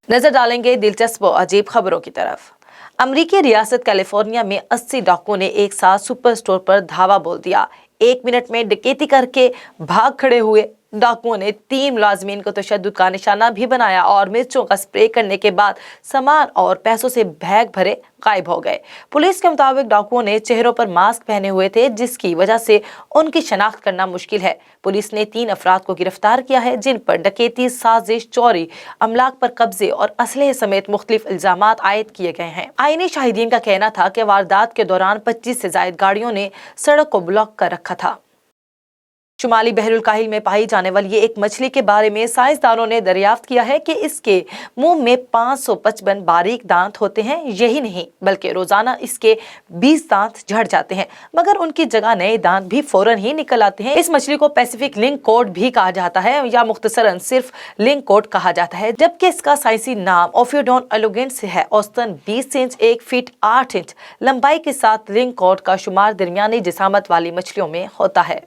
नजर डालेंगे दिलचस्प और अजीब खबरों की तरफ। अमेरिकी रियासत कैलिफोर्निया में 80 डाकुओं ने एक साथ सुपर स्टोर पर धावा बोल दिया। 1 मिनट में डकैती करके भाग खड़े हुए डाकुओं ने 3 मुलाजमीन को तशद्दुद का निशाना भी बनाया और मिर्चों का स्प्रे करने के बाद सामान और पैसों से बैग भरे गायब हो गए। पुलिस के मुताबिक डाकुओं ने चेहरों पर मास्क पहने हुए थे, जिसकी वजह से उनकी शनाख्त करना मुश्किल है। पुलिस ने 3 अफराद को गिरफ्तार किया है, जिन पर डकैती, साजिश, चोरी, अमलाक पर कब्जे और असलहे समेत मुख्तलिफ इल्जामात आयद किए गए हैं। आईनी शाहिदीन का कहना था कि वारदात के दौरान 25 से ज्यादा गाड़ियों ने सड़क को ब्लॉक कर रखा था। शुमाली बहरुल काहिल में पाई जाने वाली एक मछली के बारे में साइंसदानों ने दरियाफ्त किया है कि इसके मुंह में 555 बारीक दांत होते हैं। यही नहीं बल्कि रोजाना इसके 20 दांत झड़ जाते हैं, मगर उनकी जगह नए दांत भी फौरन ही निकल आते हैं। इस मछली को पैसिफिक लिंककोड भी कहा जाता है, या मुख्तसरन सिर्फ लिंककोड कहा जाता है, जबकि इसका साइंसी नाम ओफियोडोन एलोगेंस है। औसतन 20 इंच 1 फीट 8 इंच लंबाई के साथ लिंककोड का शुमार दरमियानी जिसामत वाली मछलियों में होता है।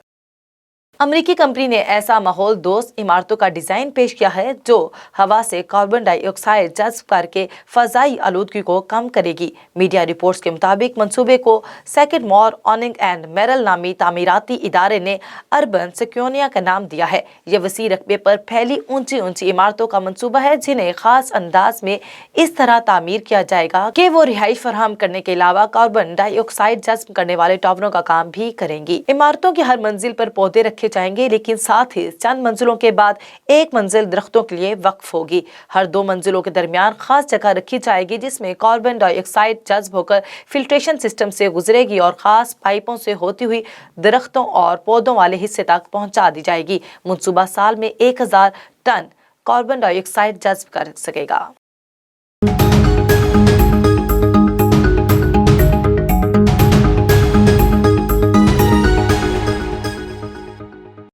अमेरिकी कंपनी ने ऐसा माहौल दोस्त इमारतों का डिजाइन पेश किया है जो हवा से कार्बन डाइऑक्साइड जज्ब करके फजाई आलूदगी को कम करेगी। मीडिया रिपोर्ट्स के मुताबिक मंसूबे को सेकंड मोर ऑनिंग एंड मेरल नामी तामीराती इदारे ने अर्बन सिक्योनिया का नाम दिया है। यह वसी रकबे पर फैली ऊंची ऊंची इमारतों का मंसूबा है, जिन्हें खास अंदाज में इस तरह तामीर किया जाएगा कि वो रिहाइश फराहम करने के अलावा कार्बन डाइऑक्साइड जज्ब करने वाले टावरों का काम भी करेंगी। इमारतों की हर मंजिल पर पौधे रखे जाएंगे, लेकिन साथ ही चंद मंजिलों के बाद एक मंजिल दरख्तों के लिए वक्फ होगी। हर 2 मंजिलों के दरमियान खास जगह रखी जाएगी, जिसमें कार्बन डाइऑक्साइड जज्ब होकर फिल्ट्रेशन सिस्टम से गुजरेगी और खास पाइपों से होती हुई दरख्तों और पौधों वाले हिस्से तक पहुंचा दी जाएगी। मंसूबा साल में 1000 टन कार्बन डाइऑक्साइड जज्ब कर सकेगा।